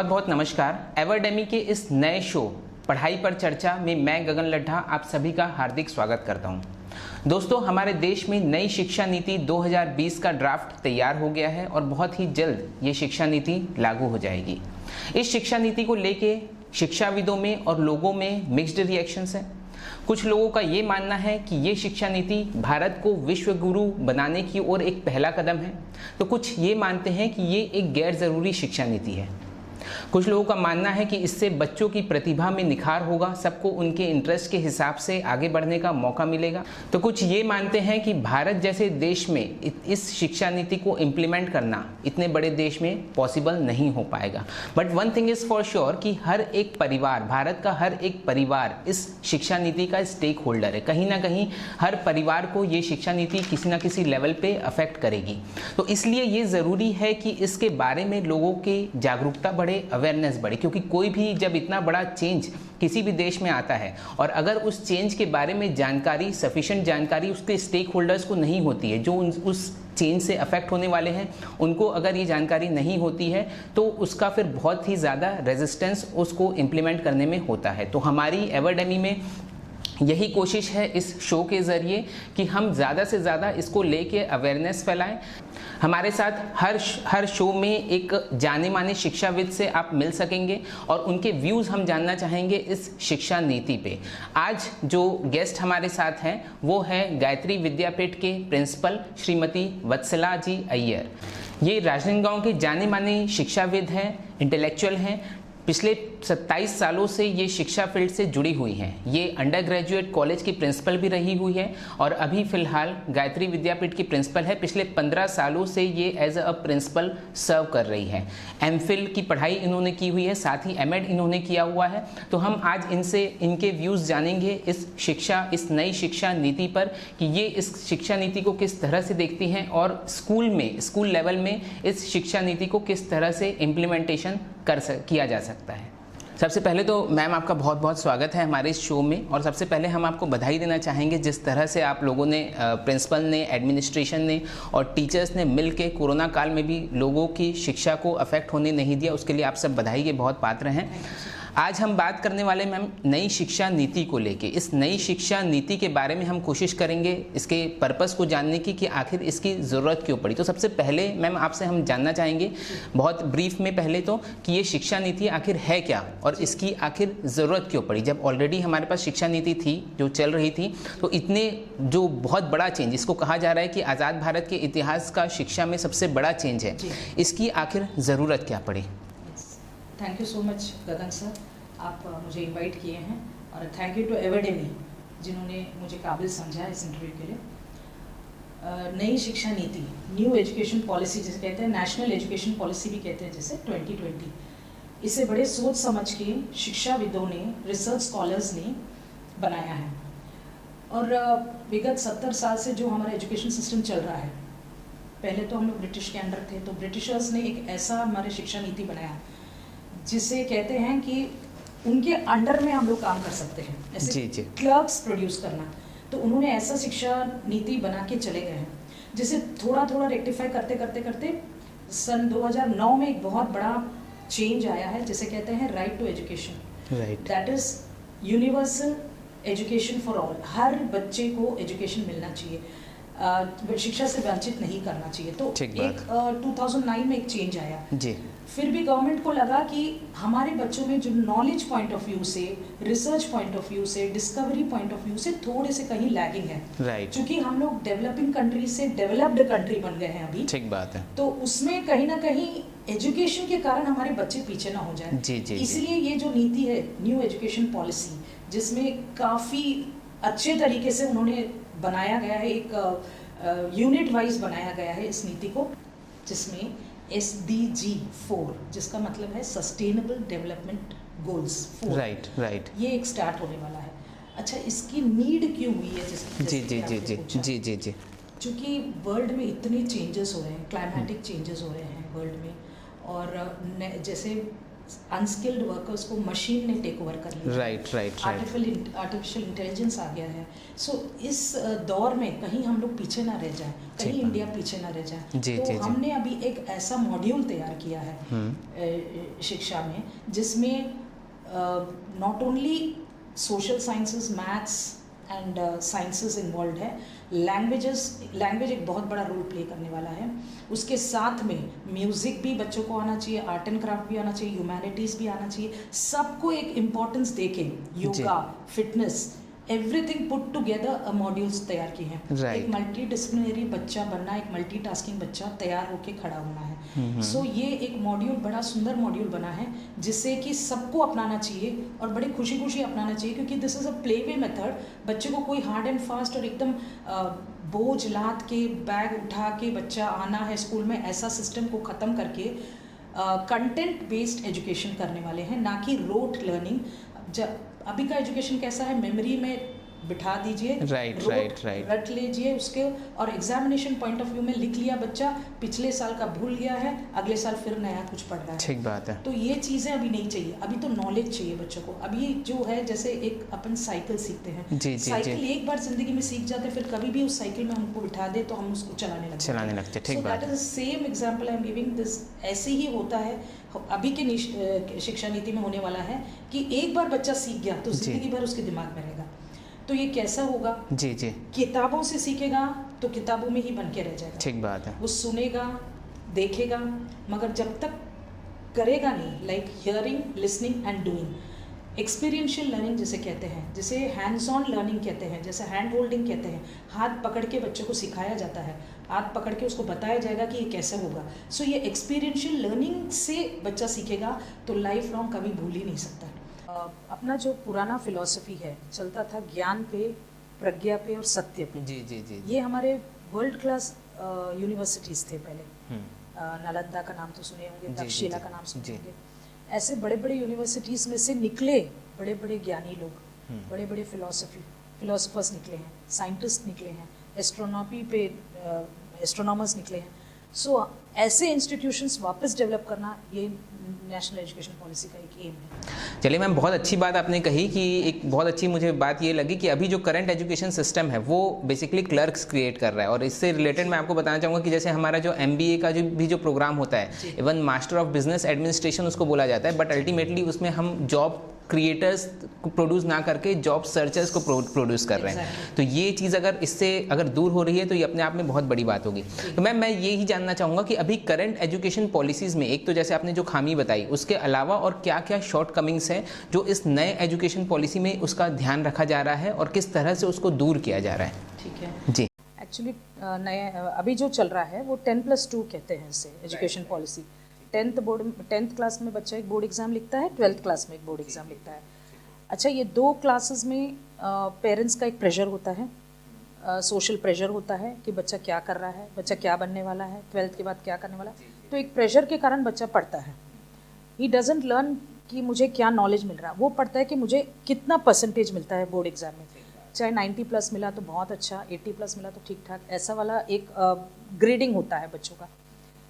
बहुत नमस्कार। एवर्डेमी के इस नए शो पढ़ाई पर चर्चा में मैं गगन लड्ढा आप सभी का हार्दिक स्वागत करता हूं। दोस्तों, हमारे देश में नई शिक्षा नीति 2020 का ड्राफ्ट तैयार हो गया है और बहुत ही जल्द ये शिक्षा नीति लागू हो जाएगी। इस शिक्षा नीति को लेके शिक्षाविदों में और लोगों में मिक्स्ड रिएक्शंस हैं। कुछ लोगों का ये मानना है कि ये शिक्षा नीति भारत को विश्व गुरु बनाने की ओर एक पहला कदम है, तो कुछ ये मानते हैं कि ये एक गैर जरूरी शिक्षा नीति है। कुछ लोगों का मानना है कि इससे बच्चों की प्रतिभा में निखार होगा, सबको उनके इंटरेस्ट के हिसाब से आगे बढ़ने का मौका मिलेगा। तो कुछ ये मानते हैं कि भारत जैसे देश में इस शिक्षा नीति को इम्प्लीमेंट करना इतने बड़े देश में पॉसिबल नहीं हो पाएगा। But one thing is for sure कि हर एक परिवार, भारत का हर एक परिवार इस शिक्षा नीति का स्टेक होल्डर है। कहीं ना कहीं हर परिवार को ये शिक्षा नीति किसी ना किसी लेवल पे अफेक्ट करेगी। तो इसलिए ये ज़रूरी है कि इसके बारे में लोगों की जागरूकता बढ़े, अवेयरनेस बढ़े, क्योंकि कोई भी जब इतना बड़ा चेंज किसी भी देश में आता है और अगर उस चेंज के बारे में जानकारी, सफिशिएंट जानकारी उसके स्टेक होल्डर्स को नहीं होती है, जो उस चेंज से अफेक्ट होने वाले हैं उनको अगर ये जानकारी नहीं होती है, तो उसका फिर बहुत ही ज़्यादा रेजिस्टेंस उसको इम्प्लीमेंट करने में होता है। तो हमारी एवर्डेमी में यही कोशिश है इस शो के ज़रिए कि हम ज़्यादा से ज़्यादा इसको लेके अवेयरनेस फैलाएं। हमारे साथ हर शो में एक जाने माने शिक्षाविद से आप मिल सकेंगे और उनके व्यूज़ हम जानना चाहेंगे इस शिक्षा नीति पे। आज जो गेस्ट हमारे साथ हैं वो है गायत्री विद्यापीठ के प्रिंसिपल श्रीमती वत्सला जी अय्यर। ये राजनांदगांव के जाने माने शिक्षाविद हैं, इंटेलेक्चुअल हैं। पिछले 27 सालों से ये शिक्षा फील्ड से जुड़ी हुई हैं। ये अंडर ग्रेजुएट कॉलेज की प्रिंसिपल भी रही हुई है और अभी फ़िलहाल गायत्री विद्यापीठ की प्रिंसिपल है। पिछले 15 सालों से ये एज अ प्रिंसिपल सर्व कर रही है। एमफिल की पढ़ाई इन्होंने की हुई है, साथ ही एमएड इन्होंने किया हुआ है। तो हम आज इनसे इनके व्यूज़ जानेंगे इस नई शिक्षा नीति पर कि ये इस शिक्षा नीति को किस तरह से देखती हैं और स्कूल लेवल में इस शिक्षा नीति को किस तरह से इम्प्लीमेंटेशन किया जा सकता है। सबसे पहले तो मैम आपका बहुत बहुत स्वागत है हमारे इस शो में। और सबसे पहले हम आपको बधाई देना चाहेंगे जिस तरह से आप लोगों ने, प्रिंसिपल ने, एडमिनिस्ट्रेशन ने और टीचर्स ने मिल के कोरोना काल में भी लोगों की शिक्षा को अफेक्ट होने नहीं दिया। उसके लिए आप सब बधाई के बहुत पात्र हैं। आज हम बात करने वाले मैम नई शिक्षा नीति को लेके। इस नई शिक्षा नीति के बारे में हम कोशिश करेंगे इसके पर्पस को जानने की कि आखिर इसकी ज़रूरत क्यों पड़ी। तो सबसे पहले मैम आपसे हम जानना चाहेंगे बहुत ब्रीफ में पहले तो कि ये शिक्षा नीति आखिर है क्या और इसकी आखिर ज़रूरत क्यों पड़ी। जब ऑलरेडी हमारे पास शिक्षा नीति थी जो चल रही थी, तो इतने जो बहुत बड़ा चेंज, इसको कहा जा रहा है कि आज़ाद भारत के इतिहास का शिक्षा में सबसे बड़ा चेंज है, इसकी आखिर ज़रूरत क्या पड़ी। Thank you so much Gagan sir, आप मुझे इनवाइट किए हैं और थैंक यू टू एवर्डेमी जिन्होंने मुझे काबिल समझा इस इंटरव्यू के लिए। नई शिक्षा नीति, न्यू एजुकेशन पॉलिसी जिसे कहते हैं, नेशनल एजुकेशन पॉलिसी भी कहते हैं जैसे 2020, इसे बड़े सोच समझ के शिक्षाविदों ने, रिसर्च स्कॉलर्स ने बनाया है। और विगत 70 साल से जो हमारा एजुकेशन सिस्टम चल रहा है, पहले तो हम लोग ब्रिटिश के अंडर थे, तो ब्रिटिशर्स ने एक ऐसा हमारे शिक्षा नीति बनाया जिसे कहते हैं कि उनके अंडर में हम लोग काम कर सकते हैं, ऐसे क्लर्क्स प्रोड्यूस करना। तो उन्होंने ऐसा शिक्षा नीति बना के चले गए हैं जिसे थोड़ा थोड़ा रेक्टिफाई करते करते करते सन 2009 में एक बहुत बड़ा चेंज आया है जिसे कहते हैं right to education. That is universal education for all. हर बच्चे को एजुकेशन मिलना चाहिए, शिक्षा से वंचित नहीं करना चाहिए। तो एक 2009 में एक चेंज आया जी। फिर भी गवर्नमेंट को लगा कि हमारे बच्चों में जो नॉलेज पॉइंट ऑफ व्यू से, रिसर्च पॉइंट ऑफ व्यू से, डिस्कवरी पॉइंट ऑफ व्यू से थोड़े से कहीं लैगिंग है। क्योंकि हम लोग डेवलपिंग कंट्री से डेवलप्ड कंट्री बन गए हैं अभी। ठीक बात है। तो उसमें कहीं ना कहीं एजुकेशन के कारण हमारे बच्चे पीछे ना हो जाए, इसलिए ये जो नीति है न्यू एजुकेशन पॉलिसी, जिसमें काफ़ी अच्छे तरीके से उन्होंने बनाया गया है, एक यूनिट वाइज बनाया गया है इस नीति को, जिसमें SDG 4 जिसका मतलब है सस्टेनेबल डेवलपमेंट गोल्स 4, राइट, ये एक स्टार्ट होने वाला है। अच्छा, इसकी नीड क्यों हुई है? जी, क्योंकि वर्ल्ड में इतने चेंजेस हो रहे हैं, क्लाइमेटिक चेंजेस हो रहे हैं वर्ल्ड में, और जैसे अनस्किल्ड वर्कर्स को मशीन ने टेक ओवर कर लिया। राइट। आर्टिफिशियल इंटेलिजेंस आ गया है। सो इस दौर में कहीं हम लोग पीछे ना रह जाएं, कहीं इंडिया पीछे ना रह जाए। तो हमने अभी एक ऐसा मॉड्यूल तैयार किया है शिक्षा में, जिसमें not only social sciences, maths and sciences involve है, लैंग्वेज एक बहुत बड़ा रोल प्ले करने वाला है। उसके साथ में म्यूज़िक भी बच्चों को आना चाहिए, आर्ट एंड क्राफ्ट भी आना चाहिए, ह्यूमैनिटीज़ भी आना चाहिए। सबको एक इम्पॉर्टेंस देके yoga, fitness, everything put together अ मॉड्यूल्स तैयार किए हैं। एक मल्टी डिसिप्लिनरी बच्चा बनना, एक मल्टीटास्किंग बच्चा तैयार होके खड़ा होना है। सो ये एक मॉड्यूल बड़ा सुंदर मॉड्यूल बना है, जिससे कि सबको अपनाना चाहिए और बड़ी खुशी खुशी अपनाना चाहिए, क्योंकि this is a play way method. बच्चे को कोई हार्ड एंड फास्ट और एकदम बोझ लाद के बैग उठा के बच्चा आना है स्कूल में, ऐसा सिस्टम को ख़त्म करके कंटेंट बेस्ड एजुकेशन करने वाले हैं, ना कि रोट लर्निंग। जब अभी का एजुकेशन कैसा है, मेमोरी में बिठा दीजिए, राइट रट लीजिए उसके, और एग्जामिनेशन पॉइंट ऑफ व्यू में लिख लिया बच्चा, पिछले साल का भूल गया है, अगले साल फिर नया कुछ पढ़ रहा है। ठीक बात है। तो ये चीज़ें अभी नहीं चाहिए, अभी तो नॉलेज चाहिए बच्चों को। अभी जो है, जैसे एक अपन साइकिल सीखते हैं, साइकिल एक बार जिंदगी में सीख जाते हैं, फिर कभी भी उस साइकिल में हमको बिठा दे तो हम उसको चलाने लगते। ठीक बात है। That is same example I am giving this. ऐसे ही होता है अभी के शिक्षा नीति में होने वाला है कि एक बार बच्चा सीख गया तो जिंदगी भर उसके दिमाग में रहेगा। तो ये कैसा होगा? जी किताबों से सीखेगा तो किताबों में ही बन के रह जाएगा। ठीक बात है। वो सुनेगा, देखेगा, मगर जब तक करेगा नहीं, like hearing, listening and doing, experiential learning जिसे कहते हैं, जिसे हैंड्स ऑन लर्निंग कहते हैं, जैसे हैंड होल्डिंग कहते हैं, हाथ पकड़ के बच्चों को सिखाया जाता है, हाथ पकड़ के उसको बताया जाएगा कि ये कैसे होगा। सो ये एक्सपीरियंशियल लर्निंग से बच्चा सीखेगा तो लाइफ लॉन्ग कभी भूल ही नहीं सकता। अपना जो पुराना फिलॉसफी है, चलता था ज्ञान पे, प्रज्ञा पे और सत्य पे। जी। ये हमारे वर्ल्ड क्लास यूनिवर्सिटीज़ थे पहले। नालंदा का नाम तो सुने होंगे, तक्षशिला का नाम सुने होंगे। ऐसे बड़े बड़े यूनिवर्सिटीज़ में से निकले बड़े बड़े ज्ञानी लोग, बड़े बड़े फिलोसफर्स निकले हैं, साइंटिस्ट निकले हैं, एस्ट्रोनॉमी पे एस्ट्रोनॉमर्स निकले हैं। सो ऐसे इंस्टीट्यूशंस वापस डेवलप करना, ये नेशनल एजुकेशन पॉलिसी का एक एम है। चलिए मैम, बहुत अच्छी बात आपने कही कि एक बहुत अच्छी मुझे बात ये लगी कि अभी जो करंट एजुकेशन सिस्टम है वो बेसिकली क्लर्क्स क्रिएट कर रहा है। और इससे रिलेटेड मैं आपको बताना चाहूँगा कि जैसे हमारा जो MBA का जो प्रोग्राम होता है, even master of business administration उसको बोला जाता है, बट अल्टीमेटली उसमें हम जॉब क्रिएटर्स को प्रोड्यूस ना करके जॉब सर्चर्स को प्रोड्यूस कर रहे हैं। तो ये चीज़ अगर दूर हो रही है तो ये अपने आप में बहुत बड़ी बात होगी। तो मैम, मैं ये ही जानना चाहूँगा कि अभी करंट एजुकेशन पॉलिसीज़ में एक तो जैसे आपने जो खामी बताई, उसके अलावा और क्या क्या शॉर्ट कमिंग्स हैं जो इस नए एजुकेशन पॉलिसी में उसका ध्यान रखा जा रहा है और किस तरह से उसको दूर किया जा रहा है? ठीक है जी। एक्चुअली नए अभी जो चल रहा है वो 10+2 कहते हैं इसे, एजुकेशन पॉलिसी। 10th क्लास में बच्चा एक बोर्ड एग्ज़ाम लिखता है, 12th क्लास में एक बोर्ड एग्ज़ाम लिखता है। अच्छा, ये 2 क्लासेस में पेरेंट्स का एक प्रेशर होता है, सोशल प्रेशर होता है कि बच्चा क्या कर रहा है, बच्चा क्या बनने वाला है, 12th के बाद क्या करने वाला है। तो एक प्रेशर के कारण बच्चा पढ़ता है। ही डजंट लर्न कि मुझे क्या नॉलेज मिल रहा है, वो पढ़ता है कि मुझे कितना परसेंटेज मिलता है बोर्ड एग्ज़ाम में। चाहे 90+ मिला तो बहुत अच्छा, 80+ मिला तो ठीक ठाक, ऐसा वाला एक ग्रेडिंग होता है बच्चों का।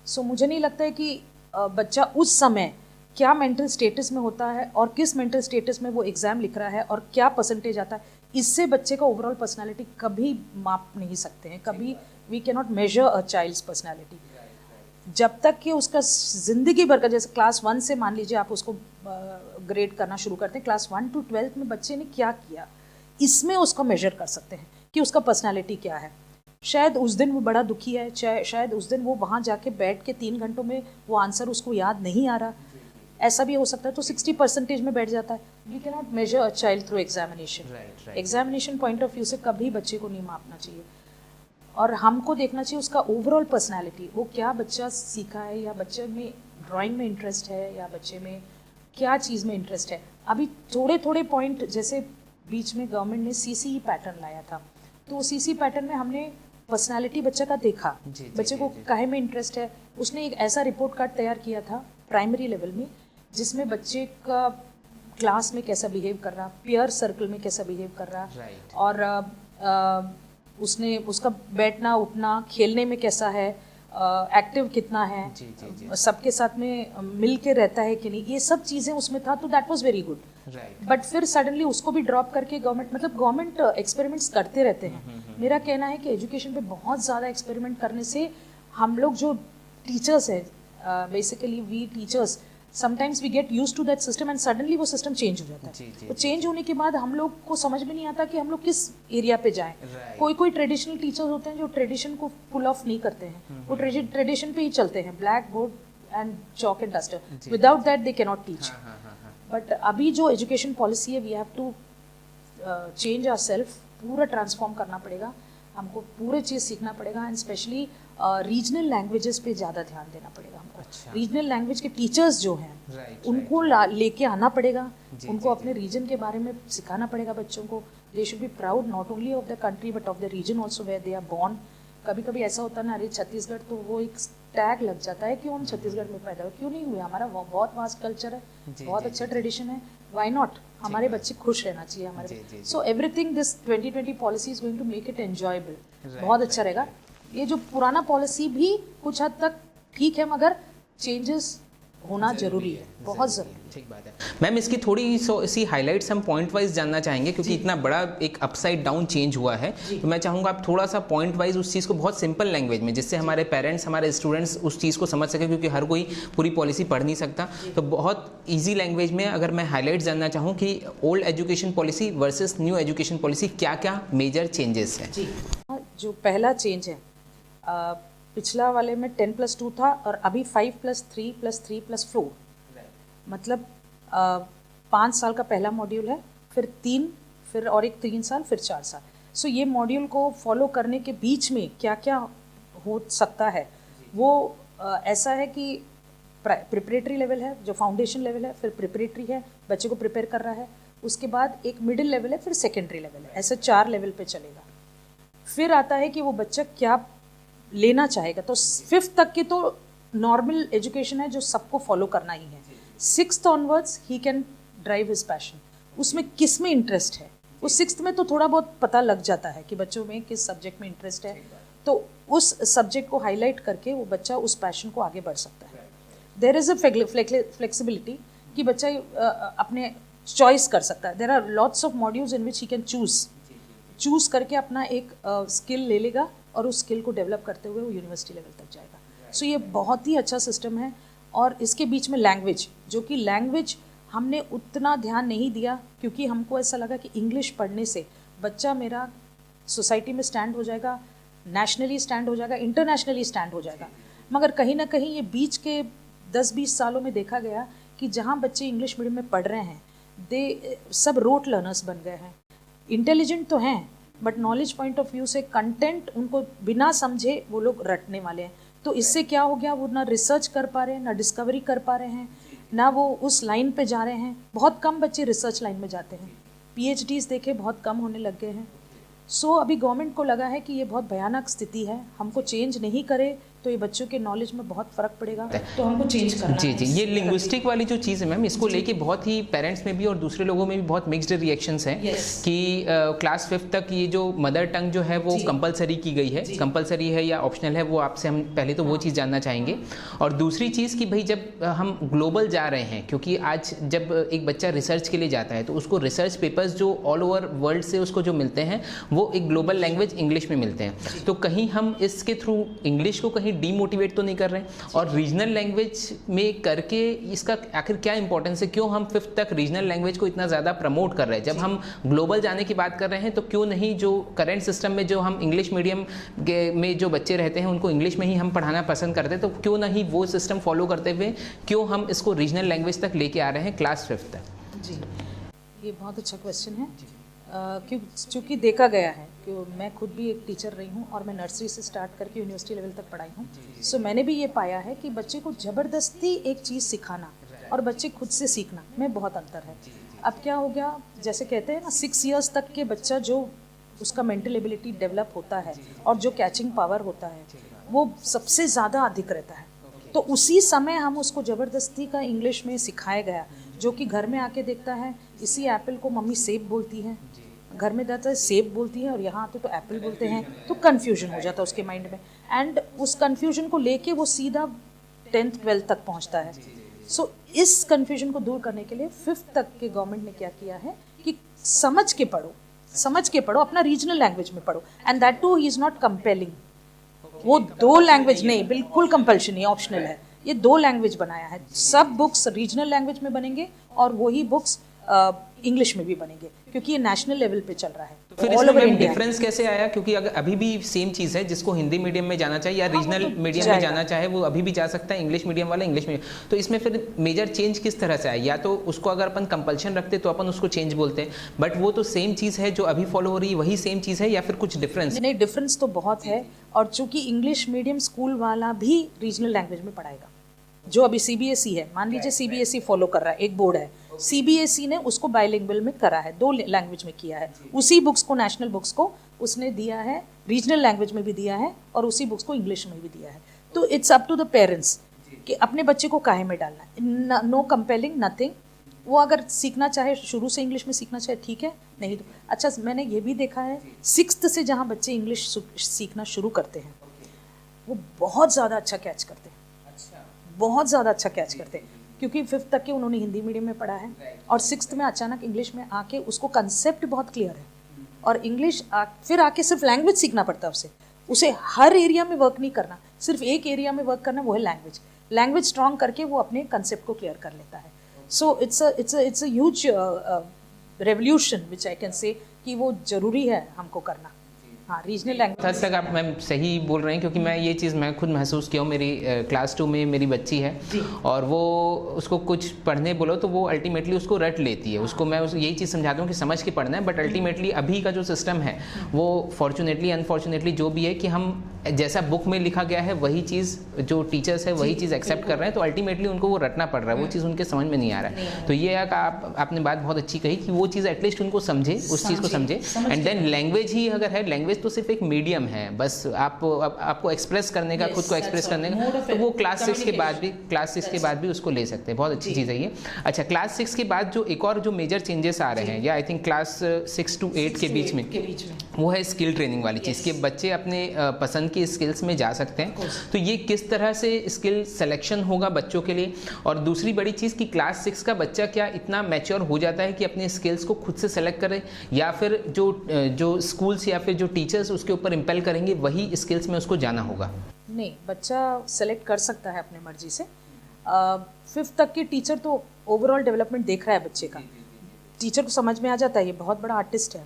सो मुझे नहीं लगता है कि बच्चा उस समय क्या मेंटल स्टेटस में होता है और किस मेंटल स्टेटस में वो एग्ज़ाम लिख रहा है और क्या परसेंटेज आता है, इससे बच्चे का ओवरऑल पर्सनालिटी कभी माप नहीं सकते हैं। कभी we can not measure a child's personality जब तक कि उसका ज़िंदगी भर का, जैसे क्लास 1 से मान लीजिए आप उसको ग्रेड करना शुरू करते हैं, क्लास 1 to 12th में बच्चे ने क्या किया, इसमें उसको मेजर कर सकते हैं कि उसका पर्सनालिटी क्या है। शायद उस दिन वो बड़ा दुखी है, शायद उस दिन वो वहाँ जाके बैठ के 3 घंटों में वो आंसर उसको याद नहीं आ रहा, ऐसा भी हो सकता है। तो 60% में बैठ जाता है। We can not measure a child through examination. Examination point of view से कभी बच्चे को नहीं मापना चाहिए और हमको देखना चाहिए उसका ओवरऑल पर्सनैलिटी, वो क्या बच्चा सीखा है, या बच्चे में ड्राइंग में इंटरेस्ट है, या बच्चे में क्या चीज़ में इंटरेस्ट है। अभी थोड़े थोड़े पॉइंट, जैसे बीच में गवर्नमेंट ने CCE पैटर्न लाया था, तो CCE पैटर्न में हमने पर्सनालिटी बच्चे का देखा, बच्चे को काहे में इंटरेस्ट है। उसने एक ऐसा रिपोर्ट कार्ड तैयार किया था प्राइमरी लेवल में, जिसमें बच्चे का क्लास में कैसा बिहेव कर रहा, पीयर सर्कल में कैसा बिहेव कर रहा, और उसने उसका बैठना उठना खेलने में कैसा है, एक्टिव कितना है, जी जी जी, सबके साथ में मिल के रहता है कि नहीं, ये सब चीज़ें उसमें था, तो that was very good. Right. But फिर सडनली उसको भी ड्रॉप करके गवर्नमेंट एक्सपेरिमेंट्स करते रहते हैं। मेरा कहना है कि एजुकेशन पे बहुत ज़्यादा एक्सपेरिमेंट करने से हम लोग जो टीचर्स हैं, basically we teachers sometimes we get use to that system and suddenly वो सिस्टम चेंज हो जाता जी, है। जी, तो चेंज होने के बाद हम लोग को समझ में नहीं आता कि हम लोग किस एरिया पे जाएं। Right. कोई ट्रेडिशनल टीचर्स होते हैं जो ट्रेडिशन को पुल ऑफ नहीं करते हैं, वो ट्रेडिशन पे ही चलते हैं, black board and chalk and duster, without that they can not teach. हाँ हाँ हाँ, बट अभी जो एजुकेशन पॉलिसी है, we have to change our self, पूरा ट्रांसफॉर्म करना पड़ेगा, हमको पूरे चीज़ सीखना पड़ेगा एंड स्पेशली रीजनल लैंग्वेजेस पे ज़्यादा ध्यान देना पड़ेगा हमको। अच्छा। रीजनल लैंग्वेज के टीचर्स जो हैं राइट, उनको लेके आना पड़ेगा, जी, उनको जी, अपने रीजन के बारे में सिखाना पड़ेगा बच्चों को। They should be proud not only of the country but of the region also where they are born. कभी कभी ऐसा होता है ना, अरे छत्तीसगढ़, तो वो एक टैग लग जाता है कि हम छत्तीसगढ़ में पैदा हुए, क्यों नहीं हुए, हमारा बहुत वास्ट कल्चर है, जी, बहुत जी, अच्छा जी, ट्रेडिशन है, व्हाई नॉट, हमारे बच्चे खुश रहना चाहिए जी, हमारे। जी, so everything this 2020 policy is going to make it enjoyable, Right, बहुत अच्छा रहेगा। ये जो पुराना पॉलिसी भी कुछ हद तक ठीक है, मगर चेंजेस होना जरूरी है, बहुत ज़रूरी है। ठीक बात है मैम। इसकी थोड़ी सी हाइलाइट्स हम पॉइंट वाइज जानना चाहेंगे, क्योंकि इतना बड़ा एक अपसाइड डाउन चेंज हुआ है, तो मैं चाहूँगा आप थोड़ा सा पॉइंट वाइज उस चीज़ को बहुत सिंपल लैंग्वेज में, जिससे हमारे पेरेंट्स, हमारे स्टूडेंट्स उस चीज़ को समझ सके, क्योंकि हर कोई पूरी पॉलिसी पढ़ नहीं सकता। तो बहुत ईजी लैंग्वेज में अगर मैं हाईलाइट्स जानना चाहूँ कि old education policy versus new education policy, क्या क्या मेजर चेंजेस हैं? जी, जो पहला चेंज है, पिछला वाले में 10+2 था और अभी 5+3+3+4, मतलब 5 साल का पहला मॉड्यूल है, फिर 3, फिर और एक 3 साल, फिर 4 साल। सो ये मॉड्यूल को फॉलो करने के बीच में क्या क्या हो सकता है, वो ऐसा है कि प्रिपरेटरी लेवल है, जो फाउंडेशन लेवल है, फिर प्रिपरेटरी है, बच्चे को प्रिपेयर कर रहा है, उसके बाद एक मिडिल लेवल है, फिर सेकेंडरी लेवल है, ऐसे 4 लेवल पे चलेगा। फिर आता है कि वो बच्चा क्या लेना चाहेगा। तो 5th तक की तो नॉर्मल एजुकेशन है जो सबको फॉलो करना ही है। 6th onwards he can drive his passion, उसमें किस में इंटरेस्ट है, उस 6th में तो थोड़ा बहुत पता लग जाता है कि बच्चों में किस सब्जेक्ट में इंटरेस्ट है, तो उस सब्जेक्ट को हाईलाइट करके वो बच्चा उस पैशन को आगे बढ़ सकता है। देयर इज़ अ फ्लेक्सिबिलिटी कि बच्चा अपने चॉइस कर सकता है। There are lots of modules in which he can choose करके अपना एक स्किल ले लेगा और उस स्किल को डेवलप करते हुए वो यूनिवर्सिटी लेवल तक जाएगा। सो ये बहुत ही अच्छा सिस्टम है। और इसके बीच में लैंग्वेज, जो कि लैंग्वेज हमने उतना ध्यान नहीं दिया, क्योंकि हमको ऐसा लगा कि इंग्लिश पढ़ने से बच्चा मेरा सोसाइटी में स्टैंड हो जाएगा, नेशनली स्टैंड हो जाएगा, इंटरनेशनली स्टैंड हो जाएगा। मगर कहीं ना कहीं ये बीच के 10-20 सालों में देखा गया कि जहाँ बच्चे इंग्लिश मीडियम में पढ़ रहे हैं, दे सब रोट लर्नर्स बन गए हैं। इंटेलिजेंट तो हैं, but knowledge point of view से कंटेंट उनको बिना समझे वो लोग रटने वाले हैं। तो इससे क्या हो गया, वो ना रिसर्च कर पा रहे हैं, ना डिस्कवरी कर पा रहे हैं, ना वो उस लाइन पे जा रहे हैं। बहुत कम बच्चे रिसर्च लाइन में जाते हैं, PhDs देखे बहुत कम होने लग गए हैं। सो अभी गवर्नमेंट को लगा है कि ये बहुत भयानक स्थिति है, हमको चेंज नहीं करे तो ये बच्चों के नॉलेज में बहुत फ़र्क पड़ेगा, तो हमको चेंज करना जी है। जी, ये लिंग्विस्टिक वाली जो चीज़ है मैम, इसको लेके बहुत ही पेरेंट्स में भी और दूसरे लोगों में भी बहुत मिक्स्ड रिएक्शंस हैं कि क्लास 5th तक ये जो मदर टंग जो है वो कंपलसरी की गई है, कंपलसरी है या ऑप्शनल है, वो आपसे हम पहले तो वो चीज़ जानना चाहेंगे। और दूसरी चीज़ कि भाई जब हम ग्लोबल जा रहे हैं, क्योंकि आज जब एक बच्चा रिसर्च के लिए जाता है तो उसको रिसर्च पेपर्स जो ऑल ओवर वर्ल्ड से उसको जो मिलते हैं वो एक ग्लोबल लैंग्वेज इंग्लिश में मिलते हैं। तो कहीं हम इसके थ्रू इंग्लिश को कहीं डीमोटिवेट तो नहीं कर रहे हैं, और रीजनल लैंग्वेज में करके इसका आखिर क्या इंपॉर्टेंस है, क्यों हम 5th तक रीजनल लैंग्वेज को इतना ज़्यादा प्रमोट कर रहे हैं? जब हम ग्लोबल जाने की बात कर रहे हैं तो क्यों नहीं जो करेंट सिस्टम में जो हम इंग्लिश मीडियम में जो बच्चे रहते हैं उनको इंग्लिश में ही हम पढ़ाना पसंद करते हैं, तो क्यों नहीं वो सिस्टम फॉलो करते हुए क्यों हम इसको रीजनल लैंग्वेज तक लेके आ रहे हैं क्लास 5th तक? जी, ये बहुत अच्छा क्वेश्चन है। क्योंकि देखा गया है कि मैं खुद भी एक टीचर रही हूँ और मैं नर्सरी से स्टार्ट करके यूनिवर्सिटी लेवल तक पढ़ाई हूँ। सो मैंने भी ये पाया है कि बच्चे को ज़बरदस्ती एक चीज़ सिखाना और बच्चे खुद से सीखना में बहुत अंतर है। अब क्या हो गया, जैसे कहते हैं ना, 6 इयर्स तक के बच्चा जो उसका मेंटल एबिलिटी डेवलप होता है और जो कैचिंग पावर होता है वो सबसे ज़्यादा अधिक रहता है। तो उसी समय हम उसको ज़बरदस्ती का इंग्लिश में सिखाया गया, जो कि घर में आके देखता है इसी एप्पल को मम्मी सेब बोलती है, घर में जाता है सेब बोलती है और यहाँ आते तो एप्पल बोलते हैं, तो कन्फ्यूजन हो जाता है उसके माइंड में, एंड उस कन्फ्यूजन को लेके वो सीधा 10th 12th तक पहुँचता है। सो इस कन्फ्यूजन को दूर करने के लिए 5th तक के गवर्नमेंट ने क्या किया है कि समझ के पढ़ो, अपना रीजनल लैंग्वेज में पढ़ो, and that too he is not compelling. वो 2 लैंग्वेज नहीं, बिल्कुल कंपल्शन नहीं, ऑप्शनल है। ये 2 लैंग्वेज बनाया है, सब बुक्स रीजनल लैंग्वेज में बनेंगे और वही बुक्स इंग्लिश में भी बनेंगे, क्योंकि ये नेशनल लेवल पे चल रहा है। फिर इसमें मैम डिफरेंस कैसे आया? क्योंकि अगर अभी भी सेम चीज़ है, जिसको हिंदी मीडियम में जाना चाहिए या रीजनल मीडियम में जाना चाहे वो अभी भी जा सकता है, इंग्लिश मीडियम वाला इंग्लिश मीडियम। तो इसमें फिर मेजर चेंज किस तरह से आया? या तो उसको अगर अपन कंपल्शन रखते तो अपन उसको चेंज बोलते हैं, बट वो तो सेम चीज़ है जो अभी फॉलो हो रही है, वही सेम चीज़ है, या फिर कुछ डिफरेंस? नहीं, डिफरेंस तो बहुत है। और चूंकि इंग्लिश मीडियम स्कूल वाला भी रीजनल लैंग्वेज में पढ़ाएगा, जो अभी सीबीएसई है, मान लीजिए सीबीएसई फॉलो कर रहा है, एक बोर्ड है, सीबीएसई ने उसको बाइलिंगुअल में करा है, 2 लैंग्वेज में किया है। उसी बुक्स को, नेशनल बुक्स को उसने दिया है, रीजनल लैंग्वेज में भी दिया है और उसी बुक्स को इंग्लिश में भी दिया है। तो it's up to the parents कि अपने बच्चे को काहे में डालना है। No compelling, nothing. वो अगर सीखना चाहे, शुरू से इंग्लिश में सीखना चाहे, ठीक है, नहीं तो अच्छा। मैंने ये भी देखा है 6th से जहाँ बच्चे इंग्लिश सीखना शुरू करते हैं, वो बहुत ज़्यादा अच्छा कैच करते हैं, बहुत ज़्यादा अच्छा कैच करते हैं, क्योंकि 5th तक के उन्होंने हिंदी मीडियम में पढ़ा है और 6th में अचानक इंग्लिश में आके उसको कंसेप्ट बहुत क्लियर है, और इंग्लिश फिर आके सिर्फ लैंग्वेज सीखना पड़ता है उसे हर एरिया में वर्क नहीं करना, सिर्फ एक एरिया में वर्क करना, वो है लैंग्वेज स्ट्रॉन्ग करके वो अपने कंसेप्ट को क्लियर कर लेता है। So it's a huge revolution which I can say कि वो ज़रूरी है हमको करना। हाँ, रीजनल लैंग्वेज हद तक आप मैम सही बोल रहे हैं, क्योंकि मैं ये चीज़ मैं खुद महसूस किया हूँ। मेरी क्लास 2 में मेरी बच्ची है और वो उसको कुछ पढ़ने बोलो तो वो अल्टीमेटली उसको रट लेती है। उसको मैं यही चीज़ समझाता हूँ कि समझ के पढ़ना है, बट अल्टीमेटली अभी का जो सिस्टम है वो फॉर्चुनेटली अनफॉर्चुनेटली जो भी है कि हम जैसा बुक में लिखा गया है वही चीज़ जो टीचर्स है वही चीज़ एक्सेप्ट कर रहे हैं, तो अल्टीमेटली उनको वो रटना पड़ रहा है, वो चीज़ उनके समझ में नहीं आ रहा है। तो ये आपने बात बहुत अच्छी कही कि वो चीज़ एटलीस्ट उनको समझे, उस चीज़ को समझे, एंड देन लैंग्वेज ही अगर है, लैंग्वेज तो सिर्फ एक मीडियम है, बस आपको एक्सप्रेस करने का, खुद को एक्सप्रेस करने का, तो वो क्लास 6 के बाद भी उसको ले सकते हैं। बहुत अच्छी चीज़ है ये। अच्छा, क्लास 6 के बाद जो एक और जो मेजर चेंजेस आ रहे हैं, या आई थिंक क्लास 6 to 8 के बीच में, वो है स्किल ट्रेनिंग वाली चीज़, कि बच्चे अपने पसंद की स्किल्स में जा सकते हैं। तो ये किस तरह से स्किल सिलेक्शन होगा बच्चों के लिए? और दूसरी बड़ी चीज़ कि क्लास 6 का बच्चा क्या इतना मैच्योर हो जाता है कि अपने स्किल्स को खुद से सेलेक्ट करे, या फिर जो स्कूल्स या फिर जो टीचर्स उसके ऊपर इम्पेल करेंगे वही स्किल्स में उसको जाना होगा? नहीं, बच्चा सेलेक्ट कर सकता है अपने मर्जी से। 5th तक के टीचर तो ओवरऑल डेवलपमेंट देख रहा है बच्चे का, टीचर को समझ में आ जाता है ये बहुत बड़ा आर्टिस्ट है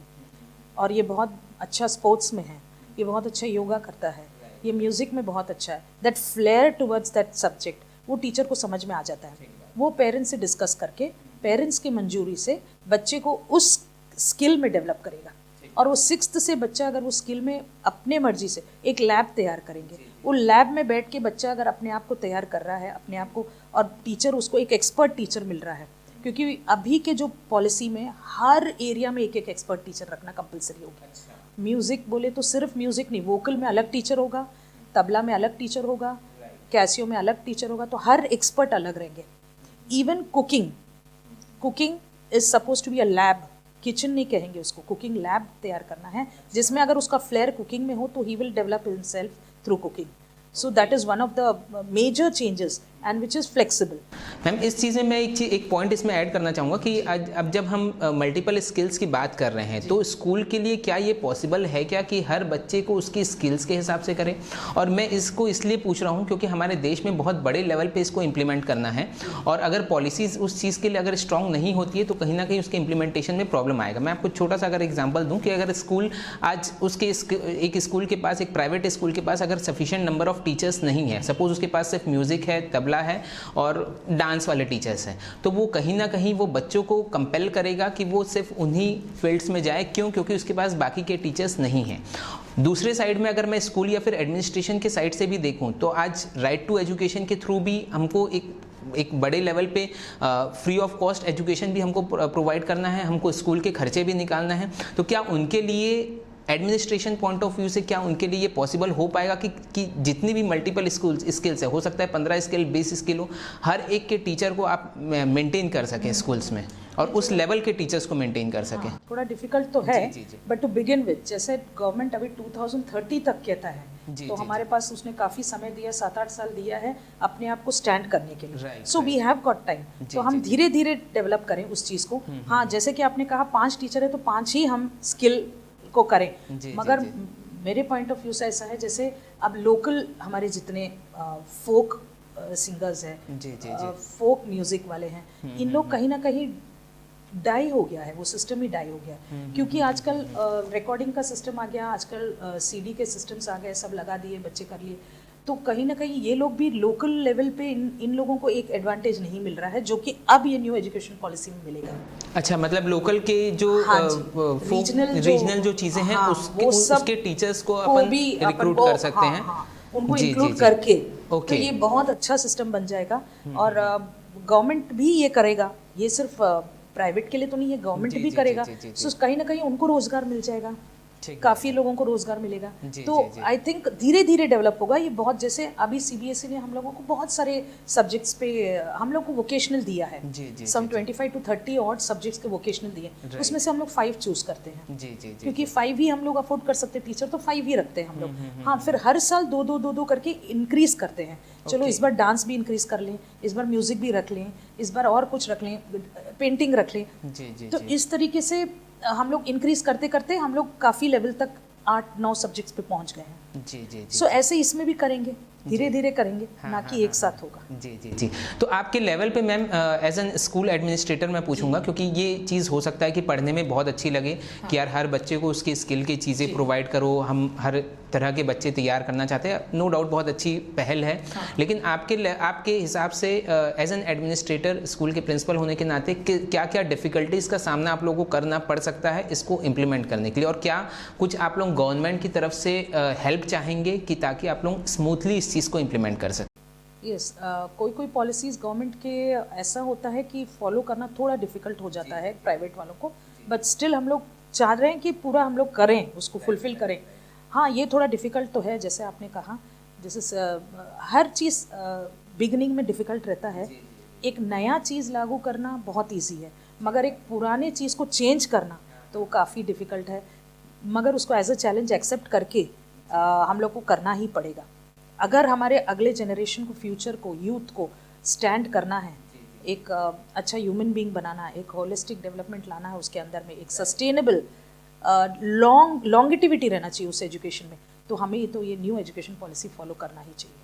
और ये बहुत अच्छा स्पोर्ट्स में है, ये बहुत अच्छा योगा करता है, ये म्यूज़िक में बहुत अच्छा है। That flair towards that subject वो टीचर को समझ में आ जाता है। वो पेरेंट्स से डिस्कस करके, पेरेंट्स की मंजूरी से बच्चे को उस स्किल में डेवलप करेगा, और वो 6th से बच्चा अगर वो स्किल में अपने मर्जी से एक लैब तैयार करेंगे, वो लैब में बैठ के बच्चा अगर अपने आप को तैयार कर रहा है, अपने आप को, और टीचर उसको एक एक्सपर्ट टीचर मिल रहा है, क्योंकि अभी के जो पॉलिसी में हर एरिया में एक एक्सपर्ट टीचर रखना कंपलसरी हो गया। म्यूज़िक बोले तो सिर्फ म्यूज़िक नहीं, वोकल में अलग टीचर होगा, तबला में अलग टीचर होगा, कैसियो में अलग टीचर होगा, तो हर एक्सपर्ट अलग रहेंगे। Even cooking is suppose to be a lab, kitchen नहीं कहेंगे उसको, कुकिंग लैब तैयार करना है, जिसमें अगर उसका फ्लेयर कुकिंग में हो तो he will develop himself through cooking. So that is one of the major changes and which is flexible. Ma'am, इस चीज़ में मैं एक पॉइंट इसमें ऐड करना चाहूँगा कि अब जब हम मल्टीपल स्किल्स की बात कर रहे हैं, तो स्कूल के लिए क्या ये पॉसिबल है क्या कि हर बच्चे को उसकी स्किल्स के हिसाब से करें? और मैं इसको इसलिए पूछ रहा हूँ क्योंकि हमारे देश में बहुत बड़े लेवल पे इसको इम्प्लीमेंट करना है, और अगर पॉलिसीज़ उस चीज़ के लिए अगर स्ट्रॉन्ग नहीं होती है तो कहीं ना कहीं उसके इम्प्लीमेंटेशन में प्रॉब्लम आएगा। मैं आपको छोटा सा अगर एग्जाम्पल दूँ कि अगर स्कूल आज उसके एक स्कूल के पास, एक प्राइवेट स्कूल के पास अगर सफिशिएंट नंबर ऑफ टीचर्स नहीं है, सपोज उसके पास सिर्फ म्यूज़िक है, तबला है और डांस वाले टीचर्स हैं, तो वो कहीं ना कहीं वो बच्चों को कंपेल करेगा कि वो सिर्फ उन्हीं फील्ड्स में जाए। क्यों? क्योंकि उसके पास बाकी के टीचर्स नहीं हैं। दूसरे साइड में अगर मैं स्कूल या फिर एडमिनिस्ट्रेशन के साइड से भी देखूं तो आज राइट टू एजुकेशन के थ्रू भी हमको एक बड़े लेवल पे फ्री ऑफ कॉस्ट एजुकेशन भी हमको प्रोवाइड करना है, हमको स्कूल के खर्चे भी निकालना है। तो क्या उनके लिए एडमिनिस्ट्रेशन पॉइंट ऑफ व्यू से क्या उनके लिए ये पॉसिबल हो पाएगा कि जितनी भी मल्टीपल स्किल्स है, हो सकता है 15 स्किल 20 स्किल हो, हर एक के टीचर को आप मेंटेन कर सकें स्कूल्स में? और उस लेवल के टीचर्स को मेंटेन कर सकें। हाँ, थोड़ा डिफिकल्ट तो है, जी, जी। बट टू बिगिन विद, जैसे गवर्नमेंट अभी 2030 तक कहता है, जी, तो जी, हमारे पास उसने काफ़ी समय दिया, 7-8 साल दिया है अपने आप को स्टैंड करने के लिए। Right, so we have got time, तो हम धीरे धीरे डेवलप करें उस चीज़ को। हाँ, जैसे कि आपने कहा 5 टीचर है तो 5 ही हम स्किल को करें, मगर मेरे पॉइंट ऑफ व्यू से ऐसा है, जैसे अब लोकल हमारे जितने फोक सिंगर्स हैं, फोक म्यूजिक वाले हैं, इन लोग कहीं ना कहीं डाई हो गया है, वो सिस्टम ही डाई हो गया है, क्योंकि आजकल रिकॉर्डिंग का सिस्टम आ गया, आजकल सीडी के सिस्टम्स आ गए, सब लगा दिए, बच्चे कर लिए, तो कहीं ना कहीं ये लोग भी लोकल लेवल पे इन लोगों को एक एडवांटेज नहीं मिल रहा है, जो कि अब ये न्यू एजुकेशन पॉलिसी में मिलेगा। अच्छा, मतलब लोकल के जो रीजनल जो चीज़ें हैं, हाँ, उसके टीचर्स को अपन रिक्रूट कर सकते हैं, उनको इंक्लूड करके, तो ये बहुत अच्छा सिस्टम बन जाएगा। और गवर्नमेंट भी ये करेगा, ये सिर्फ प्राइवेट के लिए तो नहीं है, गवर्नमेंट भी करेगा, सो कहीं ना कहीं उनको रोजगार मिल जाएगा, काफ़ी लोगों को रोजगार मिलेगा। तो आई थिंक धीरे धीरे डेवलप होगा ये बहुत। जैसे अभी सीबीएसई ने हम लोगों को बहुत सारे सब्जेक्ट्स पे हम लोग को वोकेशनल दिया है, सम 25 to 30 और सब्जेक्ट्स के वोकेशनल दिए, उसमें से हम लोग 5 चूज करते हैं, क्योंकि 5 ही हम लोग अफोर्ड कर सकते हैं, टीचर तो 5 ही रखते हैं हम लोग। हाँ, फिर हर साल 2-2 करके इंक्रीज करते हैं। चलो इस बार डांस भी इंक्रीज कर लें, इस बार म्यूजिक भी रख लें, इस बार और कुछ रख लें, पेंटिंग रख लें। तो इस तरीके से हम लोग इंक्रीज करते करते हम लोग काफ़ी लेवल तक 8-9 सब्जेक्ट्स पे पहुंच गए हैं। सो ऐसे इसमें भी करेंगे, धीरे धीरे करेंगे, ना कि एक साथ होगा। जी। तो आपके लेवल पे ma'am as an school administrator मैं पूछूंगा, क्योंकि ये चीज़ हो सकता है कि पढ़ने में बहुत अच्छी लगे कि यार हर बच्चे को उसकी स्किल की चीज़ें प्रोवाइड करो, हम हर तरह के बच्चे तैयार करना चाहते हैं, नो डाउट बहुत अच्छी पहल है। लेकिन आपके हिसाब से एज एन एडमिनिस्ट्रेटर, स्कूल के प्रिंसिपल होने के नाते क्या क्या डिफ़िकल्टीज़ का सामना आप लोगों को करना पड़ सकता है इसको इम्प्लीमेंट करने के लिए, और क्या कुछ आप लोग गवर्नमेंट की तरफ से हेल्प चाहेंगे कि ताकि आप लोग स्मूथली इस चीज़ को इम्प्लीमेंट कर सकें? यस, कोई पॉलिसीज़ गवर्नमेंट के ऐसा होता है कि फॉलो करना थोड़ा डिफ़िकल्ट हो जाता है प्राइवेट वालों को, बट स्टिल हम लोग चाह रहे हैं कि पूरा हम लोग करें, उसको फुलफ़िल करें। हाँ, ये थोड़ा डिफ़िकल्ट तो है, जैसे आपने कहा, जैसे हर चीज़ बिगनिंग में डिफ़िकल्ट रहता है। एक नया चीज़ लागू करना बहुत ईजी है, मगर एक पुराने चीज़ को चेंज करना तो काफ़ी डिफ़िकल्ट है, मगर उसको एज अ चैलेंज एक्सेप्ट करके हम लोग को करना ही पड़ेगा। अगर हमारे अगले जनरेशन को, फ्यूचर को, यूथ को स्टैंड करना है, एक अच्छा ह्यूमन बीइंग बनाना है, एक होलिस्टिक डेवलपमेंट लाना है उसके अंदर में, एक सस्टेनेबल लॉन्गिटिविटी रहना चाहिए उस एजुकेशन में, तो हमें तो ये न्यू एजुकेशन पॉलिसी फॉलो करना ही चाहिए।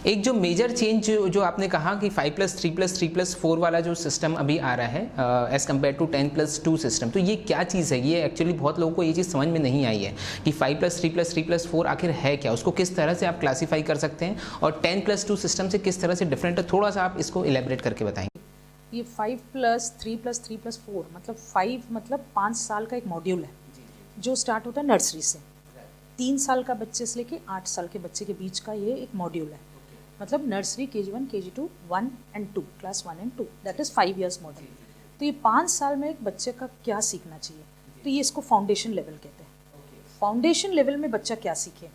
एक जो मेजर चेंज जो आपने कहा कि 5+3+3+4 वाला जो सिस्टम अभी आ रहा है एज़ कम्पेयर टू 10+2 सिस्टम, तो ये क्या चीज़ है? ये एक्चुअली बहुत लोगों को ये चीज़ समझ में नहीं आई है कि 5+3+3+4 आखिर है क्या, उसको किस तरह से आप क्लासीफाई कर सकते हैं, और 10+2 सिस्टम से किस तरह से डिफरेंट है, थोड़ा सा आप इसको इलेबरेट करके बताएंगे। ये 5+3+3+4 मतलब 5 मतलब 5 साल का एक मॉड्यूल है जो स्टार्ट होता है नर्सरी से, 3 साल का बच्चे से लेके 8 साल के बच्चे के बीच का ये एक मॉड्यूल है। मतलब nursery, KG1, KG2, 1 and 2, class 1 and 2, that is 5 years model. तो ये 5 साल में एक बच्चे का क्या सीखना चाहिए, तो ये इसको फाउंडेशन लेवल कहते हैं। फाउंडेशन लेवल में बच्चा क्या सीखे,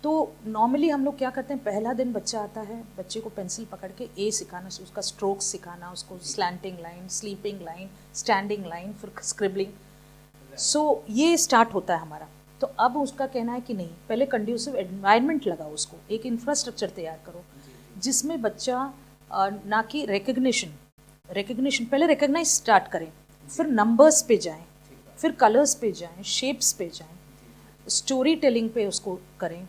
तो नॉर्मली हम लोग क्या करते हैं, पहला दिन बच्चा आता है, बच्चे को पेंसिल पकड़ के ए सिखाना, उसका स्ट्रोक्स सिखाना, उसको slanting line, sleeping line, standing line, फिर स्क्रिबलिंग। सो ये स्टार्ट होता है हमारा। तो अब उसका कहना है कि नहीं, पहले कंड्यूसिव एनवायरनमेंट लगाओ, उसको एक इंफ्रास्ट्रक्चर तैयार करो जिसमें बच्चा ना कि रिकग्निशन पहले रिकग्नाइज स्टार्ट करें, फिर नंबर्स पे जाएं, फिर कलर्स पे जाएं, शेप्स पे जाएं, स्टोरी टेलिंग पे उसको करें,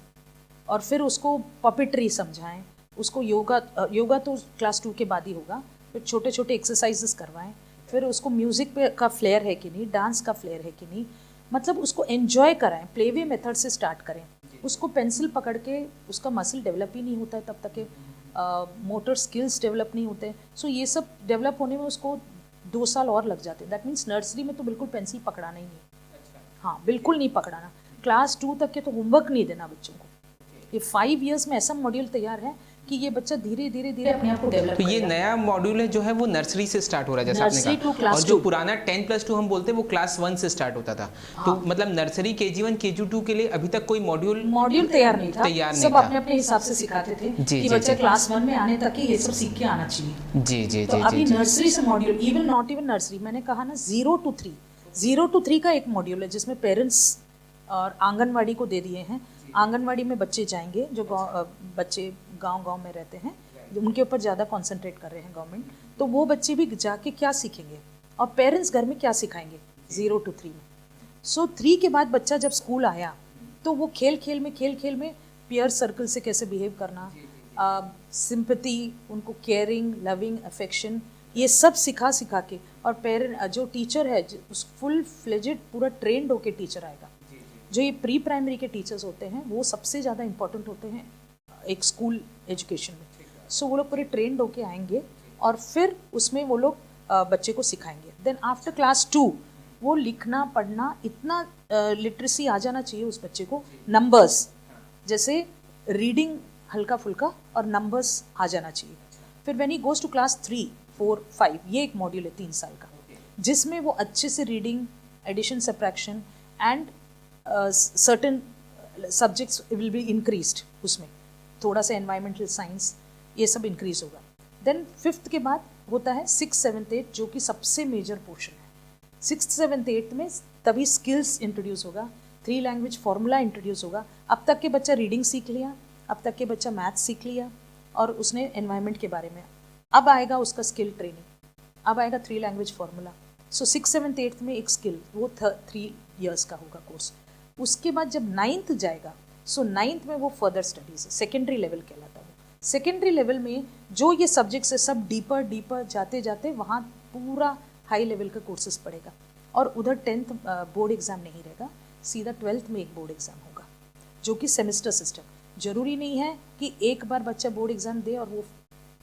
और फिर उसको पपेट्री समझाएं, उसको योगा तो क्लास 2 के बाद ही होगा, फिर छोटे छोटे एक्सरसाइजेस करवाएं, फिर उसको म्यूज़िक पे का फ्लेयर है कि नहीं, डांस का फ्लेयर है कि नहीं, मतलब उसको एन्जॉय कराएं, प्लेवे मेथड से स्टार्ट करें। उसको पेंसिल पकड़ के उसका मसल डेवलप ही नहीं होता है तब तक के मोटर स्किल्स डेवलप नहीं होते। सो ये सब डेवलप होने में उसको 2 साल और लग जाते हैं। दैट मीन्स नर्सरी में तो बिल्कुल पेंसिल पकड़ाना ही नहीं। हाँ, बिल्कुल नहीं पकड़ाना। क्लास 2 तक के तो होमवर्क नहीं देना बच्चों को। ये 5 years में ऐसा मॉड्यूल तैयार है कि ये बच्चा धीरे धीरे धीरे अपने आप को डेवलप तो ये नया मॉड्यूल है जो है वो नर्सरी से स्टार्ट हो रहा है, जैसे आपने नर्सरी टू कहा, क्लास और जो 2। पुराना 10+2 हम बोलते हैं वो क्लास 1 से स्टार्ट होता था। तो मतलब नर्सरी KG1 KG2 के लिए अभी तक कोई मॉड्यूल तैयार नहीं था, सब अपने अपने हिसाब से सिखाते थे कि बच्चा क्लास 1 में आने तक ही ये सब सीख के आना चाहिए। जी जी तो जी अभी जी नर्सरी से module, even not even nursery, मैंने कहा ना 0 to 3 का एक मॉड्यूल है जिसमें पेरेंट्स और आंगनवाड़ी को दे दिए हैं। आंगनवाड़ी में बच्चे जाएंगे जो बच्चे गांव में रहते हैं, उनके ऊपर ज़्यादा कंसंट्रेट कर रहे हैं गवर्नमेंट, तो वो बच्चे भी जाके क्या सीखेंगे और पेरेंट्स घर में क्या सिखाएंगे 0 to 3 में। सो 3 के बाद बच्चा जब स्कूल आया तो वो खेल खेल में पीयर सर्कल से कैसे बिहेव करना, सिंपैथी, उनको केयरिंग, लविंग, अफेक्शन, ये सब सिखा के, और पेरेंट जो टीचर है उस फुल फ्लेजेड पूरा ट्रेंड होके टीचर आएगा। जो ये प्री प्राइमरी के टीचर्स होते हैं वो सबसे ज़्यादा इंपॉर्टेंट होते हैं एक स्कूल एजुकेशन में। सो वो लोग पूरे ट्रेंड होके आएंगे और फिर उसमें वो लोग बच्चे को सिखाएंगे। देन आफ्टर क्लास 2 वो लिखना पढ़ना इतना लिटरेसी आ जाना चाहिए उस बच्चे को, नंबर्स जैसे रीडिंग हल्का फुल्का और नंबर्स आ जाना चाहिए। फिर when he goes to class 3, 4, 5, ये एक मॉड्यूल है 3 साल का, जिसमें वो अच्छे से reading, addition, subtraction and certain subjects will be increased, उसमें थोड़ा सा एनवायरमेंटल साइंस ये सब इंक्रीज होगा। देन 5th के बाद होता है 6th, 7th, 8th जो कि सबसे मेजर पोर्शन है। 6th, 7th, 8th में तभी स्किल्स इंट्रोड्यूस होगा, 3 लैंग्वेज फार्मूला इंट्रोड्यूस होगा। अब तक के बच्चा रीडिंग सीख लिया, अब तक के बच्चा मैथ्स सीख लिया और उसने एनवायरनमेंट के बारे में, अब आएगा उसका स्किल ट्रेनिंग, अब आएगा 3 लैंग्वेज फार्मूला। सो 6th, 7th, 8th में एक स्किल, वो 3 years का होगा कोर्स। उसके बाद जब 9th जाएगा, सो 9th में वो फर्दर स्टडीज है, सेकेंडरी लेवल कहलाता है। सेकेंडरी लेवल में जो ये सब्जेक्ट्स है सब डीपर जाते जाते वहाँ पूरा हाई लेवल का कोर्सेज पढ़ेगा। और उधर 10th बोर्ड एग्ज़ाम नहीं रहेगा, सीधा 12th में एक बोर्ड एग्ज़ाम होगा जो कि सेमेस्टर सिस्टम। जरूरी नहीं है कि एक बार बच्चा बोर्ड एग्ज़ाम दे और वो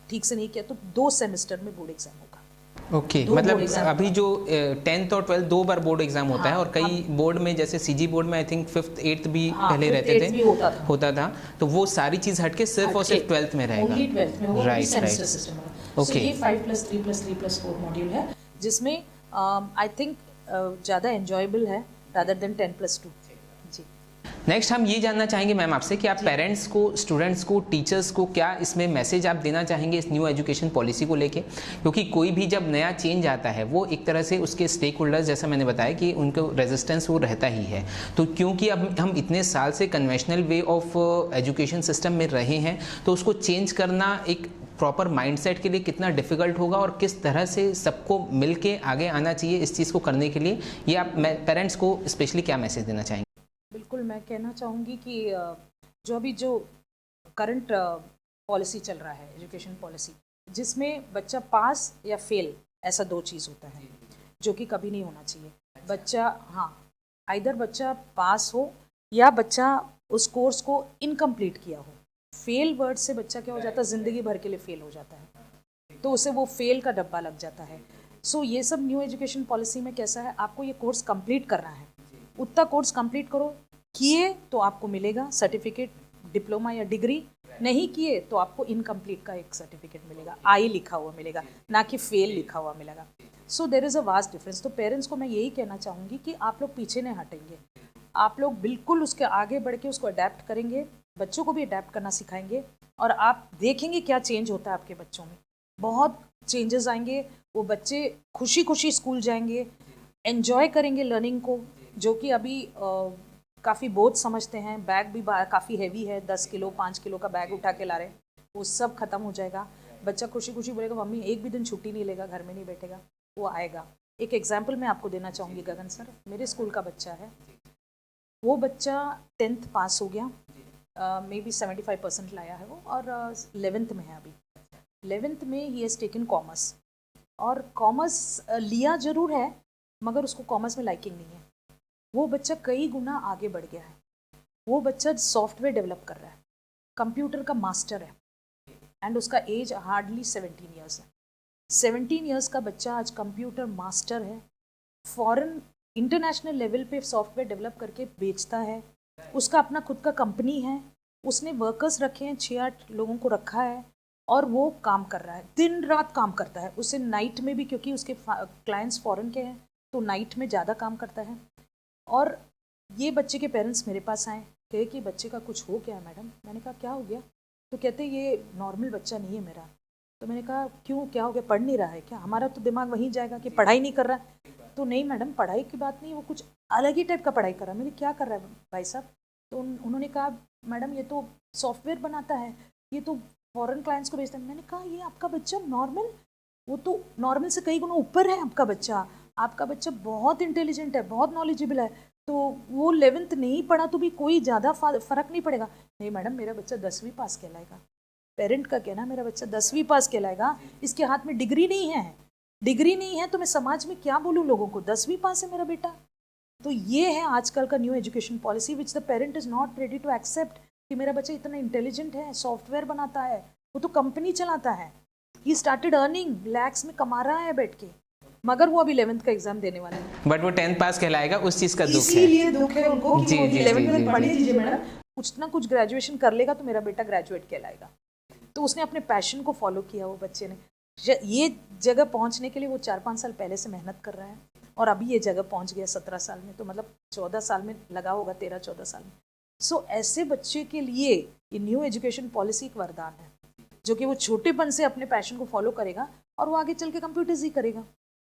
ठीक से नहीं किया तो 2 सेमेस्टर में बोर्ड एग्ज़ाम होगा। ओके, मतलब अभी जो 10th और 12th 2 बार बोर्ड एग्जाम होता है, और कई बोर्ड में जैसे CG बोर्ड में आई थिंक 5th 8th भी पहले रहते थे, होता था, तो वो सारी चीज़ हटके सिर्फ और सिर्फ 12th में रहेगा। राइट। ओके, ये 5+3+3+4 मॉड्यूल है जिसमें आई थिंक ज़्यादा एंजॉयबल है रादर देन 10+2। जी, नेक्स्ट हम ये जानना चाहेंगे मैम आपसे कि आप पेरेंट्स को, स्टूडेंट्स को, टीचर्स को क्या इसमें मैसेज आप देना चाहेंगे इस न्यू एजुकेशन पॉलिसी को लेके, क्योंकि कोई भी जब नया चेंज आता है वो एक तरह से उसके स्टेक होल्डर्स, जैसा मैंने बताया कि उनको रेजिस्टेंस वो रहता ही है। तो क्योंकि अब हम इतने साल से conventional way of education system में रहे हैं, तो उसको चेंज करना एक प्रॉपर माइंडसेट के लिए कितना डिफिकल्ट होगा और किस तरह से सबको मिलके आगे आना चाहिए इस चीज़ को करने के लिए, ये आप पेरेंट्स को स्पेशली क्या मैसेज देना चाहेंगे? बिल्कुल, मैं कहना चाहूँगी कि जो करंट पॉलिसी चल रहा है, एजुकेशन पॉलिसी, जिसमें बच्चा पास या फेल ऐसा 2 चीज़ होता है जो कि कभी नहीं होना चाहिए। बच्चा आइदर बच्चा पास हो या बच्चा उस कोर्स को इनकम्प्लीट किया हो। फेल वर्ड से बच्चा क्या हो जाता है, ज़िंदगी भर के लिए फेल हो जाता है, तो उसे वो फेल का डब्बा लग जाता है। सो ये सब न्यू एजुकेशन पॉलिसी में कैसा है, आपको ये कोर्स कंप्लीट करना है, उतना कोर्स कंप्लीट करो, किए तो आपको मिलेगा सर्टिफिकेट, डिप्लोमा या डिग्री, नहीं किए तो आपको इनकम्प्लीट का एक सर्टिफिकेट मिलेगा, आई लिखा हुआ मिलेगा, ना कि फेल लिखा हुआ मिलेगा। So there is a vast difference. तो पेरेंट्स को मैं यही कहना चाहूँगी कि आप लोग पीछे नहीं हटेंगे, आप लोग बिल्कुल उसके आगे बढ़ के उसको अडेप्ट करेंगे, बच्चों को भी अडेप्ट करना सिखाएंगे, और आप देखेंगे क्या चेंज होता है आपके बच्चों में। बहुत चेंजेस आएंगे, वो बच्चे खुशी खुशी स्कूल जाएंगे, एन्जॉय करेंगे लर्निंग को, जो कि अभी काफ़ी बोझ समझते हैं। बैग भी काफ़ी हैवी है, 10 किलो 5 किलो का बैग उठा के ला रहे, वो सब खत्म हो जाएगा। बच्चा खुशी खुशी बोलेगा मम्मी एक भी दिन छुट्टी नहीं लेगा, घर में नहीं बैठेगा, वो आएगा। एक एग्जाम्पल मैं आपको देना चाहूँगी गगन सर, मेरे स्कूल का बच्चा है, वो बच्चा 10th पास हो गया, मे बी 75% लाया है वो, और 11th में है अभी। 11th में ही हैज़ टेकन कॉमर्स, और कॉमर्स लिया ज़रूर है मगर उसको कॉमर्स में लाइकिंग नहीं है। वो बच्चा कई गुना आगे बढ़ गया है, वो बच्चा सॉफ्टवेयर डेवलप कर रहा है, कंप्यूटर का मास्टर है, एंड उसका एज हार्डली 17 ईयर्स है। 17 ईयर्स का बच्चा आज कंप्यूटर मास्टर है, फॉरेन इंटरनेशनल लेवल पे सॉफ्टवेयर डेवलप करके बेचता है, उसका अपना खुद का कंपनी है, उसने वर्कर्स रखे हैं, 6-8 लोगों को रखा है और वो काम कर रहा है, दिन रात काम करता है। उसे नाइट में भी, क्योंकि उसके क्लाइंट्स फॉरेन के हैं तो नाइट में ज़्यादा काम करता है। और ये बच्चे के पेरेंट्स मेरे पास आए, कहे कि बच्चे का कुछ हो गया मैडम। मैंने कहा क्या हो गया? तो कहते ये नॉर्मल बच्चा नहीं है मेरा। तो मैंने कहा क्यों, क्या हो गया, पढ़ नहीं रहा है क्या? हमारा तो दिमाग वहीं जाएगा कि पढ़ाई नहीं कर रहा है। तो नहीं मैडम, पढ़ाई की बात नहीं, वो कुछ अलग ही टाइप का पढ़ाई कर रहा है। मैंने क्या कर रहा है भाई साहब? तो उन्होंने कहा मैडम ये तो सॉफ्टवेयर बनाता है, ये तो फॉरेन क्लाइंट्स को भेजता है। मैंने कहा ये आपका बच्चा नॉर्मल, वो तो नॉर्मल से कई गुना ऊपर है आपका बच्चा। आपका बच्चा बहुत इंटेलिजेंट है, बहुत नॉलेजेबल है, तो वो 11th नहीं पढ़ा तो भी कोई ज़्यादा फ़र्क नहीं पड़ेगा। नहीं मैडम, मेरा बच्चा 10वीं पास कहलाएगा। पेरेंट का कहना मेरा बच्चा 10वीं पास कहलाएगा, इसके हाथ में डिग्री नहीं है। डिग्री नहीं है तो मैं समाज में क्या बोलूँ लोगों को? 10वीं पास है मेरा बेटा। तो ये है आजकल का new education policy which the parent is not ready to accept कि मेरा बच्चा इतना इंटेलिजेंट है, सॉफ्टवेयर बनाता है, वो तो कंपनी चलाता है, ही स्टार्टेड अर्निंग लैक्स में, कमा रहा है बैठ के, मगर वो अभी 11th का एग्जाम देने वाला है। बट वो 10th पास कहलाएगा, उस चीज़ का दुख है। इसीलिए दुख है उनको कि जी, वो जी, 11th जी, में जी, पढ़ जी। लीजिए मैडम, कुछ ना कुछ ग्रेजुएशन कर लेगा तो मेरा बेटा ग्रेजुएट कहलाएगा। तो उसने अपने पैशन को फॉलो किया, वो बच्चे ने। ये जगह पहुंचने के लिए वो 4-5 साल पहले से मेहनत कर रहा है और अभी ये जगह पहुंच गया 17 साल में, तो मतलब 14 साल में लगा होगा, 13-14 साल में। सो ऐसे बच्चे के लिए ये न्यू एजुकेशन पॉलिसी एक वरदान है, जो कि वो छोटेपन से अपने पैशन को फॉलो करेगा और वो आगे चल के कंप्यूटर्स ही करेगा।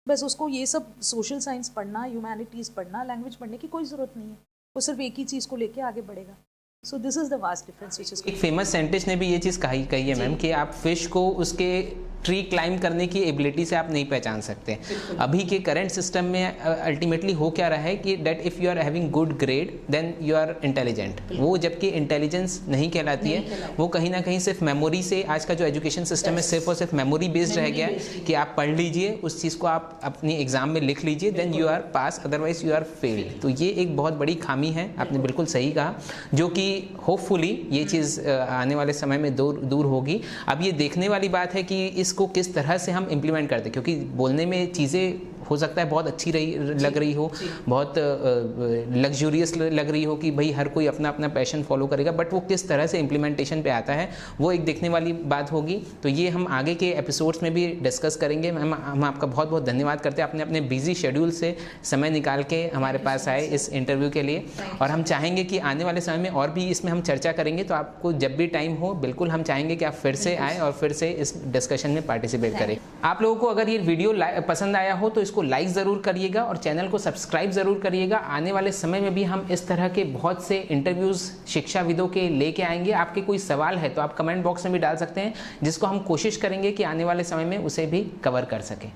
बस उसको ये सब सोशल साइंस पढ़ना, ह्यूमैनिटीज़ पढ़ना, लैंग्वेज पढ़ने की कोई ज़रूरत नहीं है, वो सिर्फ एक ही चीज़ को लेके आगे बढ़ेगा। So this is the vast difference which is. एक फेमस साइंटिस्ट ने भी ये चीज़ कही है मैम कि आप फिश को उसके ट्री क्लाइंब करने की एबिलिटी से आप नहीं पहचान सकते। अभी के करंट सिस्टम में अल्टीमेटली हो क्या रहा है कि that if you are having good grade then you are intelligent, वो जबकि इंटेलिजेंस नहीं कहलाती है, वो कहीं ना कहीं सिर्फ मेमोरी से, आज का जो एजुकेशन सिस्टम है सिर्फ और सिर्फ मेमोरी बेस्ड रह गया है कि आप पढ़ लीजिए, उस चीज़ को आप अपनी एग्जाम में लिख लीजिए, then you are pass, otherwise you are fail. तो ये एक बहुत बड़ी खामी है, आपने बिल्कुल सही कहा, जो कि होपफुली ये चीज़ आने वाले समय में दूर होगी। अब ये देखने वाली बात है कि इसको किस तरह से हम इम्प्लीमेंट करते हैं, क्योंकि बोलने में चीज़ें हो सकता है बहुत अच्छी लग रही हो, बहुत लग्जूरियस लग रही हो कि भाई हर कोई अपना अपना पैशन फॉलो करेगा, बट वो किस तरह से इम्प्लीमेंटेशन पे आता है वो एक देखने वाली बात होगी। तो ये हम आगे के एपिसोड्स में भी डिस्कस करेंगे। हम आपका बहुत बहुत धन्यवाद करते हैं, आपने अपने बिजी शेड्यूल से समय निकाल के हमारे पास आए इस इंटरव्यू के लिए, और हम चाहेंगे कि आने वाले समय में और भी इसमें हम चर्चा करेंगे। तो आपको जब भी टाइम हो बिल्कुल हम चाहेंगे कि आप फिर से आए और फिर से इस डिस्कशन में पार्टिसिपेट करें। आप लोगों को अगर ये वीडियो पसंद आया हो तो इसको लाइक ज़रूर करिएगा और चैनल को सब्सक्राइब ज़रूर करिएगा। आने वाले समय में भी हम इस तरह के बहुत से इंटरव्यूज़ शिक्षाविदों के लेके आएंगे। आपके कोई सवाल है तो आप कमेंट बॉक्स में भी डाल सकते हैं, जिसको हम कोशिश करेंगे कि आने वाले समय में उसे भी कवर कर सकें।